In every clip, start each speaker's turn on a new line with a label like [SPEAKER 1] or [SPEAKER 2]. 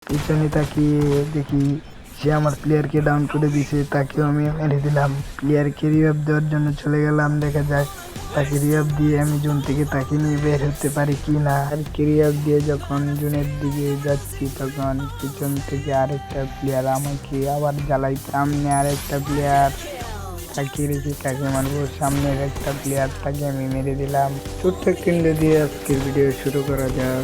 [SPEAKER 1] পিছনে তাকিয়ে দেখি সে আমার প্লেয়ারকে ডাউন করে দিছে, তাকেও আমি মেরে দিলাম। প্লেয়ারকে রিভাইভ দেওয়ার জন্য চলে গেলাম, দেখা যাক তাকে রিভাইভ দিয়ে আমি জোন থেকে তাকে নিয়ে বের হতে পারি কি না। আর রিভাইভ দিয়ে যখন জোনের দিকে যাচ্ছি তখন পিছন থেকে আরেকটা প্লেয়ার আমাকে আবার জ্বালাই। সামনে আরেকটা প্লেয়ার, তাকে রেখে কাকে মারবো, সামনের একটা প্লেয়ার তাকে আমি মেরে দিলাম। ছোট্ট কেন্দ্র দিয়ে আজকের ভিডিও শুরু করা যাক।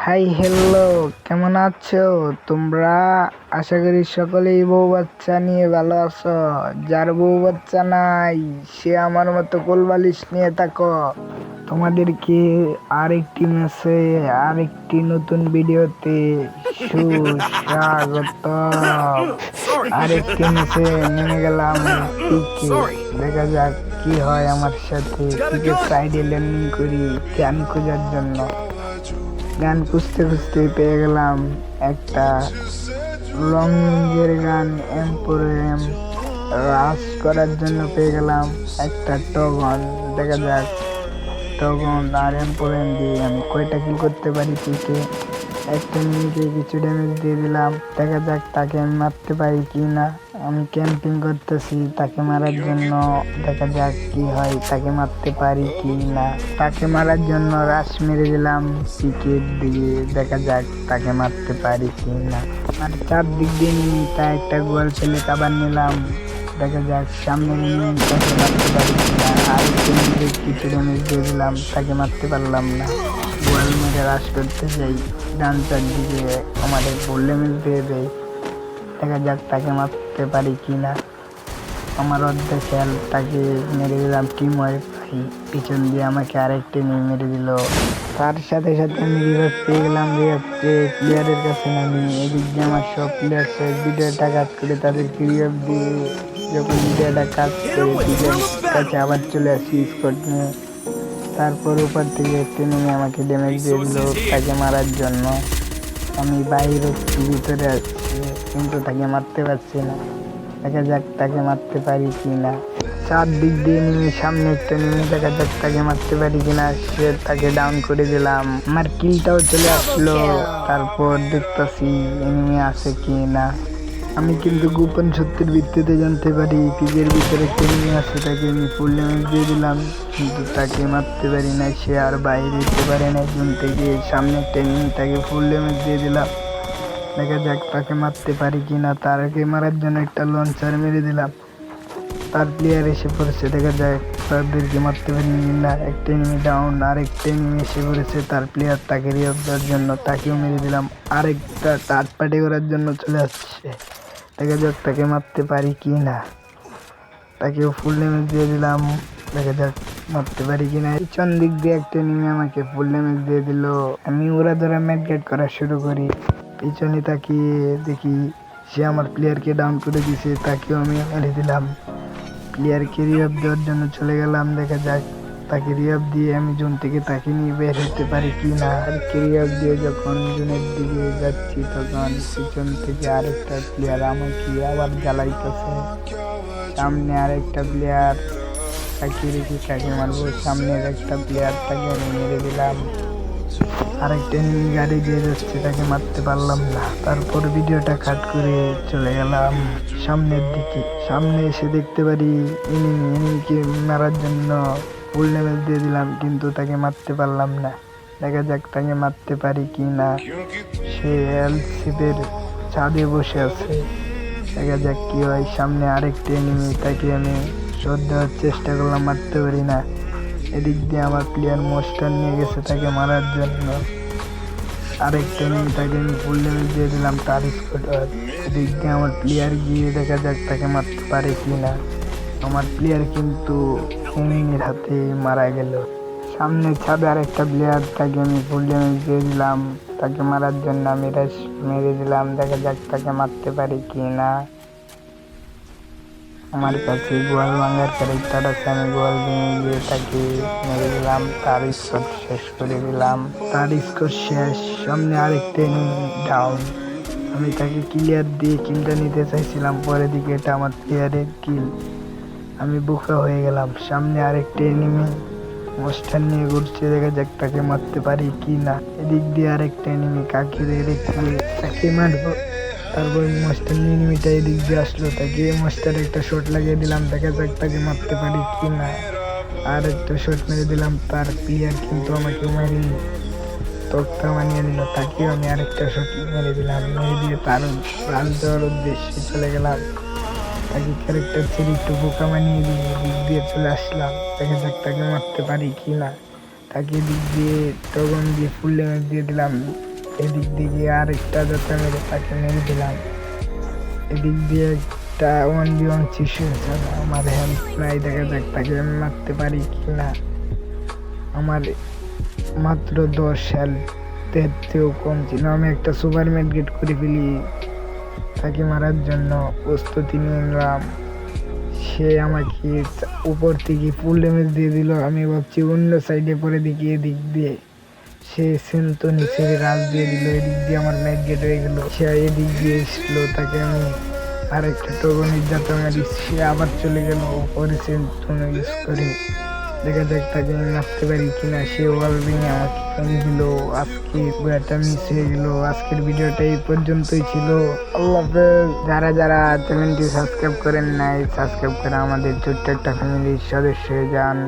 [SPEAKER 1] হাই হ্যালো, কেমন আছো তোমরা? আশা করি সকলেই বউ বাচ্চা নিয়ে ভালো আছো। যার বউ বাচ্চা নাই সে আমার মতো কোলবালিশ নিয়ে থাকো। তোমাদেরকে আরেকটি ম্যাচে আরেকটি নতুন ভিডিওতে সুস্বাগত। আরেকটি ম্যাচে নেমে গেলাম পিকে, দেখা যাক কি হয় আমার সাথে। পিকে সাইডে ল্যান্ডিং করি গান খোঁজার জন্য। গান খুঁজতে খুঁজতে পেয়ে গেলাম একটা লং রেঞ্জের গান, এম্পোরিয়াম রাশ করার জন্য পেয়ে গেলাম একটা টগন। দেখা যাক টগন আর এম্পোরিয়াম দিয়ে আমি কয়টা কিল করতে পারি। পিকে একটা মিনিটে কিছু ড্যামেজ দিয়ে দিলাম, দেখা যাক তাকে আমি মারতে পারি কি না। আমি ক্যাম্পিং করতেছি তাকে মারার জন্য, দেখা যাক কি হয়, তাকে মারতে পারি কি না। তাকে মারার জন্য রাশ মেরে দিলাম পিকের দিকে, দেখা যাক তাকে মারতে পারি কি না। আর চারদিক দিয়ে তা একটা গোয়াল ফেলে কাবার নিলাম, দেখা যাক সামনে তাকে মারতে পারি কি না। আর কিছু ড্যামেজ দিয়ে দিলাম, তাকে মারতে পারলাম না। গোয়াল মেরে রাশ করতে যাই, ডান চারদিকে আমাদের বললে মিলতে দেয়, দেখা যাক তাকে মারতে পারি কি না। আমার অর্ধেক খেয়াল তাকে মেরে দিলাম। টিম ওয়াইফ পিছন দিয়ে আমাকে আরেকটি নিয়ে মেরে দিল। তার সাথে সাথে আমি রিভাইভ পেয়ে গেলাম। রিভাইভ পেয়ে প্লেয়ারের কাছে নামি, এদিক দিয়ে আমার সব প্লেয়ার ভিডিওটা কাজ করে তাদেরকে রিভাইভ দিয়ে যখন ভিডিওটা কাজ করে পিকের কাছে আবার চলে আসি স্কোয়াড নিয়ে। তারপর উপর থেকে একটি নেমে আমাকে ড্যামেজ দিয়ে দিল তাকে মারার জন্য। আমি বাইরে ভিতরে আসছি কিন্তু তাকে মারতে পারছি না, দেখা যাক তাকে মারতে পারি কি না। চারদিক দিয়ে নেমে সামনে একটা নেমে, দেখা যাক তাকে মারতে পারি কিনা। সে তাকে ডাউন করে দিলাম, আমার কিলটাও চলে আসলো। তারপর দেখতেছি এনিমি আছে কি না। আমি কিন্তু গোপন সত্যের ভিত্তিতে জানতে পারি পিকের ভিতরে একটা এনিমি আছে, তাকে আমি ফুল ড্যামেজ দিয়ে দিলাম কিন্তু তাকে মারতে পারি না। সে আর বাইরে যেতে পারে না জোন থেকে। সামনে একটা এনিমি, তাকে ফুল ড্যামেজ দিয়ে দিলাম, দেখা যাক তাকে মারতে পারি কিনা। তার আগে মারার জন্য একটা লঞ্চার মেরে দিলাম, তার প্লেয়ার এসে পড়েছে, দেখা যাক তাদেরকে মারতে পারি না। একটা এনিমি ডাউন, আরেকটা এনিমি এসে পড়েছে, তার প্লেয়ার তাকে রিভাইভ দেওয়ার জন্য, তাকেও মেরে দিলাম। আরেকটা থার্ড পার্টি করার জন্য চলে আসছে, দেখা যাক তাকে মারতে পারি কি না। তাকেও ফুল ড্যামেজ দিয়ে দিলাম, দেখা যাক মারতে পারি কিনা। পিছন দিক দিয়ে একটা এনিমি আমাকে ফুল ড্যামেজ দিয়ে দিল। আমি ওরা ধরে ম্যাটগেট করা শুরু করি। পিছনে তাকিয়ে দেখি সে আমার প্লেয়ারকে ডাউন করে দিছে, তাকেও আমি মেরে দিলাম। প্লেয়ারকে রিভাইভ দেওয়ার জন্য চলে গেলাম, দেখা যাক তাকে রিভাইভ দিয়ে আমি জোন থেকে তাকে নিয়ে বের হতে পারি কি না। আর রিভাইভ দিয়ে যখন জোনের দিকে যাচ্ছি তখন পিছন থেকে আরেকটা প্লেয়ার আমাকে আবার জ্বালাইতেছে। সামনে আরেকটা প্লেয়ার, তাকে রেখে কাকে মারবো, সামনের একটা প্লেয়ার তাকে আমি মেরে দিলাম। আরেকটা এনিমি গাড়ি দিয়ে যাচ্ছে, তাকে মারতে পারলাম না। তারপর ভিডিওটা কাট করে চলে গেলাম সামনের দিকে। সামনে এসে দেখতে পারি এনিমিকে মারার জন্য ফুল ড্যামেজ দিয়ে দিলাম কিন্তু তাকে মারতে পারলাম না, দেখা যাক তাকে মারতে পারি কি না। সে এলসিপের ছাদে বসে আছে, দেখা যাক কি হয়। সামনে আরেকটা এনিমি, তাকে আমি শট দেওয়ার চেষ্টা করলাম, মারতে পারি না। এদিক দিয়ে আমার প্লেয়ার মোস্টার নিয়ে গেছে তাকে মারার জন্য। আরেকটা এনিমি, তাকে আমি ফুল ড্যামেজ দিয়ে দিলাম তার স্কোয়াডার। এদিক দিয়ে আমার প্লেয়ার গিয়ে দেখা যাক তাকে মারতে পারে কি না। আমার প্লেয়ার কিন্তু এনিমির হাতে মারা গেল। সামনে ছাদে আরেকটা প্লেয়ার, তাকে আমি ফুল ড্যামেজ দিয়ে দিলাম, তাকে মারার জন্য আমি রাশ মেরে দিলাম, দেখা যাক তাকে মারতে পারি কি না। আমার কাছে গোয়াল ভাঙার ক্যারেক্টার আছে, আমি গোয়াল ভেঙে গিয়ে তাকে মেরে দিলাম, তার স্কোর শেষ করে দিলাম। তার স্কোর শেষ। সামনে আরেকটা এনিমি ডাউন, আমি তাকে ক্লিয়ার দিয়ে কিলটা নিতে চাইছিলাম, পরের দিকে এটা আমার প্লেয়ারের কিল। আমি বোকা হয়ে গেলাম। সামনে আরেকটা এনিমি মোস্টার নিয়ে ঘুরছে, দেখা যাক তাকে মারতে পারি কি না। এদিক দিয়ে আরেকটা এনিমি, কাকে দেখলে তাকে মারবো। তারপর মোস্টার এনিমিটা এদিক দিয়ে আসলো, তাকে মোস্টার একটা শট লাগিয়ে দিলাম, দেখা যাক তাকে মারতে পারি কি না। আর একটা শট মেরে দিলাম, তার প্লেয়ার কিন্তু আমাকে মারিনি, তক্তা বানিয়ে দিল। তাকে আমি আরেকটা শট মেরে দিলাম, মেরে দিয়ে তার প্রাণ দেওয়ার উদ্দেশ্যে চলে গেলাম। তাকে ক্যারেক্টার ছেড়ে একটু বোকা বানিয়ে দিয়ে দিক দিয়ে চলে আসলাম, দেখা যাক তাকে মারতে পারি কি না। তাকে দিক দিয়ে টগন দিয়ে ফুল ড্যামেজ দিয়ে দিলাম, এদিক দিয়ে আরেকটা দাতা মেরে তাকে মেরে দিলাম। এদিক দিয়ে একটা 1v1 সিচুয়েশন, আমার হেল্প নাই, দেখা যাক তাকে আমি মারতে পারি কি না। আমার মাত্র 10 হেলথের চেয়েও কম ছিল। আমি একটা সুপার মেডগেট করে ফেলি, তাকে মারার জন্য প্রস্তুতি নিয়ে নিলাম। সে আমাকে উপর থেকে ফুল ড্যামেজ দিয়ে দিল। আমি ভাবছি অন্য সাইডে পরে দিকে, এদিক দিয়ে সে সেন্ত নিচে রাজ দিয়ে দিল, এদিক দিয়ে আমার মেডগেট হয়ে গেল। সে এদিক দিয়ে এসলো, তাকে আমি আরেকটা টোকনের যাতে মারি, সে আবার চলে গেল উপরে সেন্ত ইউজ করে। দেখা যাক তাকে আমি মারতে পারি কিনা। সে ওয়াল ভেঙে আমাকে মেরে দিল। আজকে পুরাটা মিস হয়ে গেল। আজকের ভিডিওটা এই পর্যন্তই ছিল। আল্লাহ হাফেজ। যারা যারা চ্যানেলটি সাবস্ক্রাইব করেন নাই, সাবস্ক্রাইব করে আমাদের ছোট্ট একটা ফ্যামিলির সদস্য হয়ে যান।